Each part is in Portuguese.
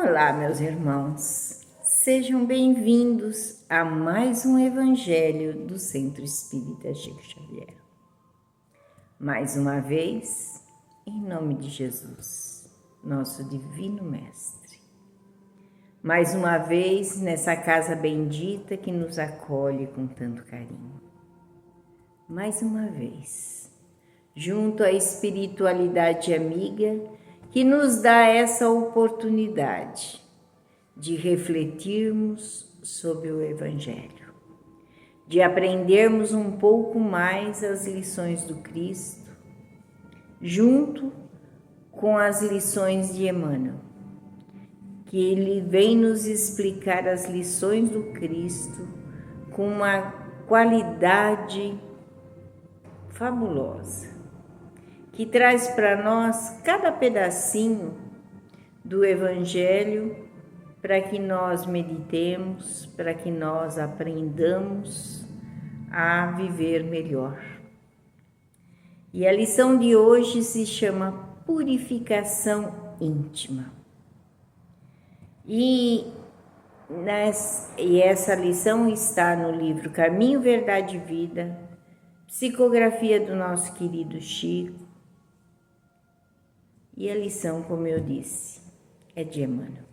Olá, meus irmãos, sejam bem-vindos a mais um Evangelho do Centro Espírita Chico Xavier. Mais uma vez, em nome de Jesus, nosso Divino Mestre. Mais uma vez, nessa casa bendita que nos acolhe com tanto carinho. Mais uma vez, junto à espiritualidade amiga que nos dá essa oportunidade de refletirmos sobre o Evangelho, de aprendermos um pouco mais as lições do Cristo, junto com as lições de Emmanuel, que ele vem nos explicar as lições do Cristo com uma qualidade fabulosa, que traz para nós cada pedacinho do Evangelho para que nós meditemos, para que nós aprendamos a viver melhor. E a lição de hoje se chama Purificação Íntima. E essa lição está no livro Caminho, Verdade e Vida, psicografia do nosso querido Chico. E a lição, como eu disse, é de Emmanuel.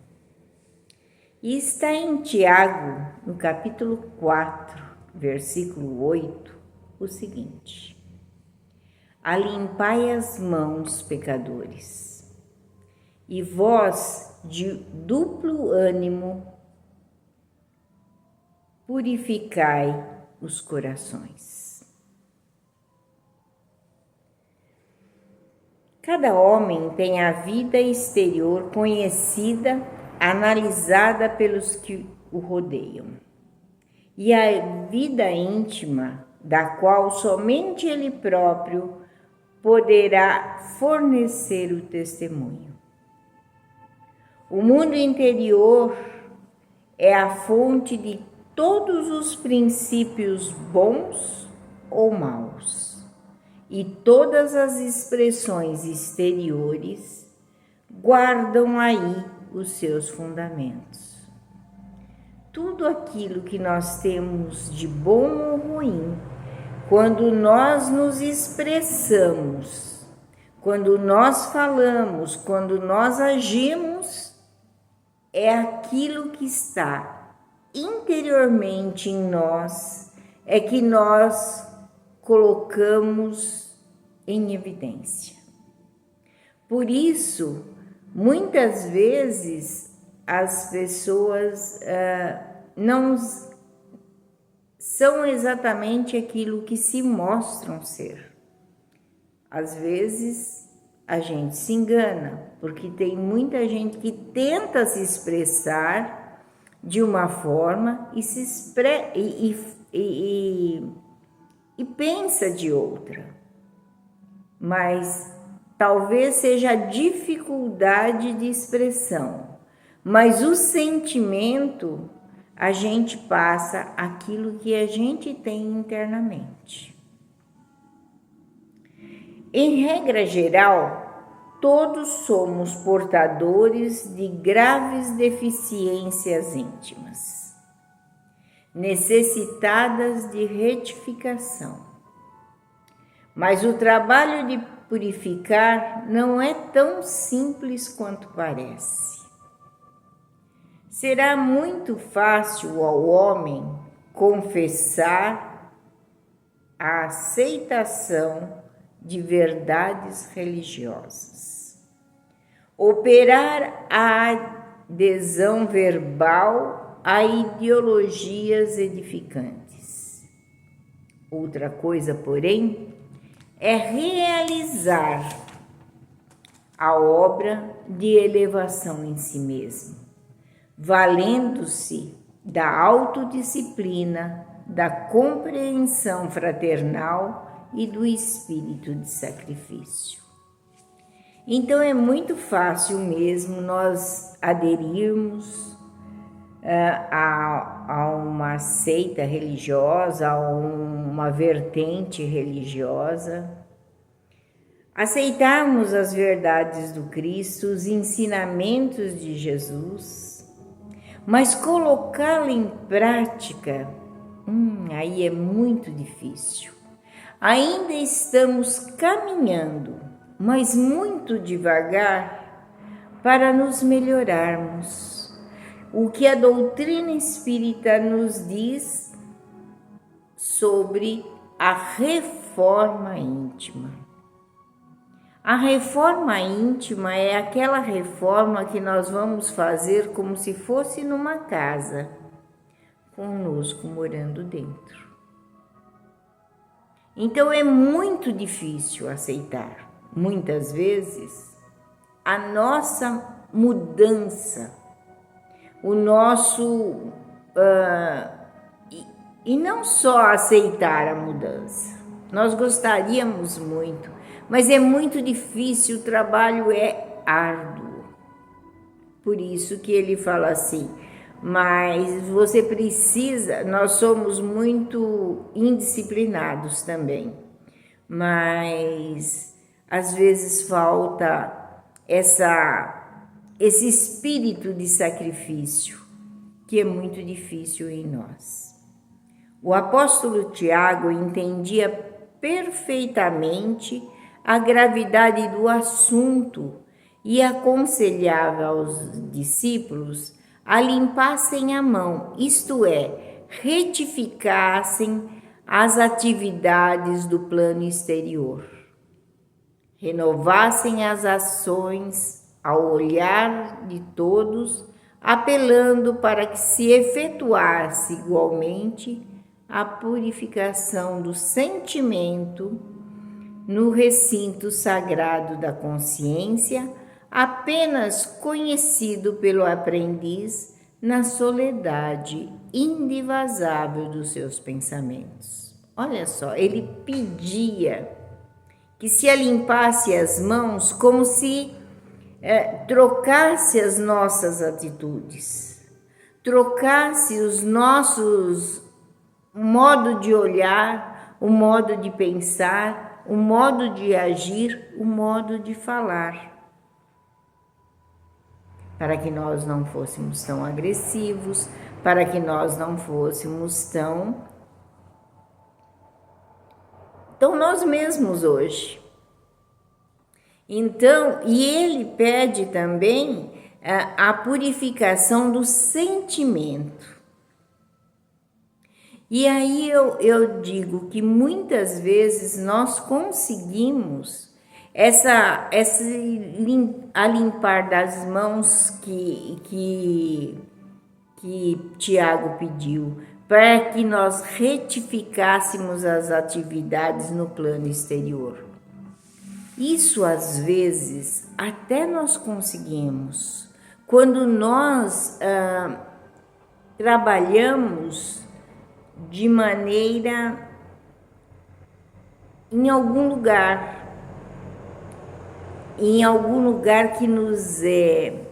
E está em Tiago, no capítulo 4, versículo 8, o seguinte: Alimpai as mãos, pecadores, e vós, de duplo ânimo, purificai os corações. Cada homem tem a vida exterior conhecida, analisada pelos que o rodeiam, e a vida íntima, da qual somente ele próprio poderá fornecer o testemunho. O mundo interior é a fonte de todos os princípios bons ou maus, e todas as expressões exteriores guardam aí os seus fundamentos. Tudo aquilo que nós temos de bom ou ruim, quando nós nos expressamos, quando nós falamos, quando nós agimos, é aquilo que está interiormente em nós, é que nós colocamos em evidência. Por isso, muitas vezes as pessoas não são exatamente aquilo que se mostram ser. Às vezes a gente se engana, porque tem muita gente que tenta se expressar de uma forma e pensa de outra. Mas talvez seja a dificuldade de expressão, mas o sentimento, a gente passa aquilo que a gente tem internamente. Em regra geral, todos somos portadores de graves deficiências íntimas, necessitadas de retificação. Mas o trabalho de purificar não é tão simples quanto parece. Será muito fácil ao homem confessar a aceitação de verdades religiosas, operar a adesão verbal a ideologias edificantes. Outra coisa, porém, é realizar a obra de elevação em si mesmo, valendo-se da autodisciplina, da compreensão fraternal e do espírito de sacrifício. Então é muito fácil mesmo nós aderirmos a uma seita religiosa, a uma vertente religiosa, aceitarmos as verdades do Cristo, os ensinamentos de Jesus, mas colocá-lo em prática, aí é muito difícil. Ainda estamos caminhando, mas muito devagar, para nos melhorarmos. O que a doutrina espírita nos diz sobre a reforma íntima. A reforma íntima é aquela reforma que nós vamos fazer como se fosse numa casa, conosco morando dentro. Então é muito difícil aceitar, muitas vezes, a nossa mudança, o nosso... E não só aceitar a mudança, nós gostaríamos muito, mas é muito difícil, o trabalho é árduo. Por isso que ele fala assim, mas você precisa, nós somos muito indisciplinados também, mas às vezes falta esse espírito de sacrifício, que é muito difícil em nós. O apóstolo Tiago entendia perfeitamente a gravidade do assunto e aconselhava aos discípulos a limpassem a mão, isto é, retificassem as atividades do plano exterior, renovassem as ações ao olhar de todos, apelando para que se efetuasse igualmente a purificação do sentimento no recinto sagrado da consciência, apenas conhecido pelo aprendiz na soledade indivasável dos seus pensamentos. Olha só, ele pedia que se limpasse as mãos como se trocasse as nossas atitudes, trocasse os nossos modo de olhar, o modo de pensar, o modo de agir, o modo de falar, para que nós não fôssemos tão agressivos, para que nós não fôssemos tão nós mesmos hoje. Então, e ele pede também a purificação do sentimento. E aí eu digo que muitas vezes nós conseguimos a limpar das mãos que Tiago pediu, para que nós retificássemos as atividades no plano exterior. Isso às vezes até nós conseguimos quando nós trabalhamos de maneira em algum lugar que nos é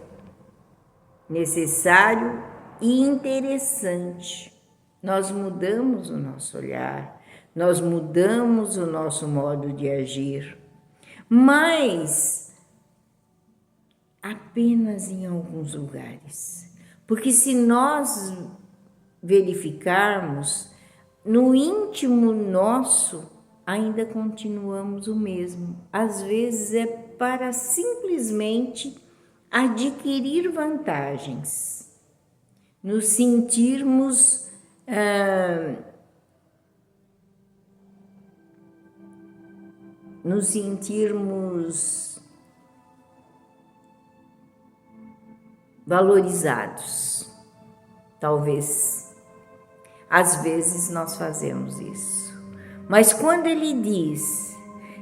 necessário e interessante. Nós mudamos o nosso olhar, nós mudamos o nosso modo de agir, mas apenas em alguns lugares. Porque se nós verificarmos, no íntimo nosso ainda continuamos o mesmo. Às vezes é para simplesmente adquirir vantagens, nos sentirmos valorizados, talvez. Às vezes nós fazemos isso, mas quando ele diz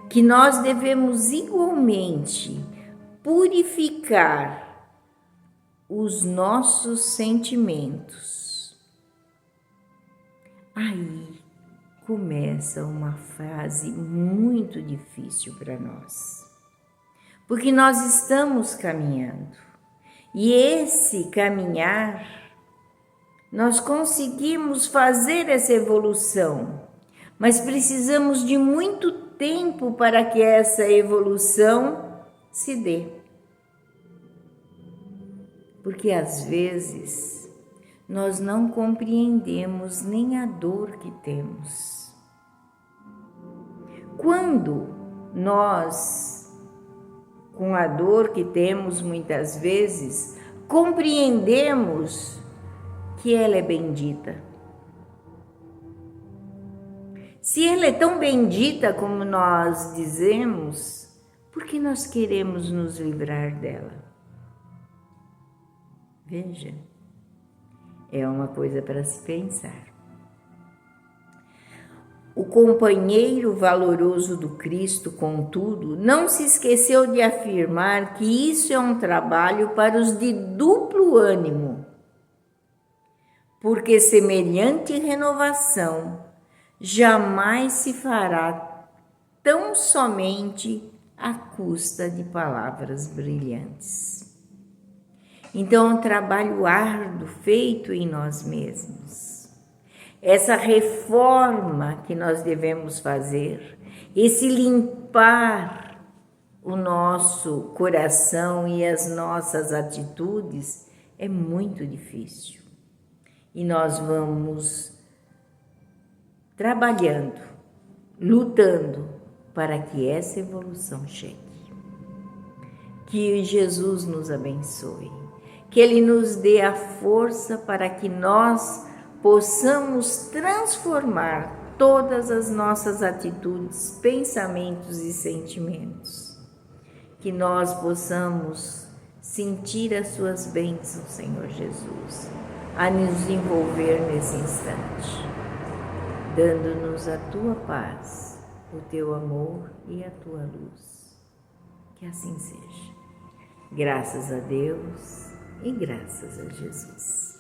que nós devemos igualmente purificar os nossos sentimentos, aí começa uma fase muito difícil para nós, porque nós estamos caminhando, e esse caminhar nós conseguimos fazer essa evolução, mas precisamos de muito tempo para que essa evolução se dê. Porque às vezes nós não compreendemos nem a dor que temos. Quando nós, com a dor que temos muitas vezes, compreendemos que ela é bendita. Se ela é tão bendita como nós dizemos, por que nós queremos nos livrar dela? Veja, é uma coisa para se pensar. O companheiro valoroso do Cristo, contudo, não se esqueceu de afirmar que isso é um trabalho para os de duplo ânimo, porque semelhante renovação jamais se fará tão somente à custa de palavras brilhantes. Então, é um trabalho árduo feito em nós mesmos. Essa reforma que nós devemos fazer, esse limpar o nosso coração e as nossas atitudes é muito difícil. E nós vamos trabalhando, lutando para que essa evolução chegue. Que Jesus nos abençoe, que Ele nos dê a força para que nós possamos transformar todas as nossas atitudes, pensamentos e sentimentos. Que nós possamos sentir as suas bênçãos, Senhor Jesus, a nos envolver nesse instante, dando-nos a tua paz, o teu amor e a tua luz. Que assim seja. Graças a Deus e graças a Jesus.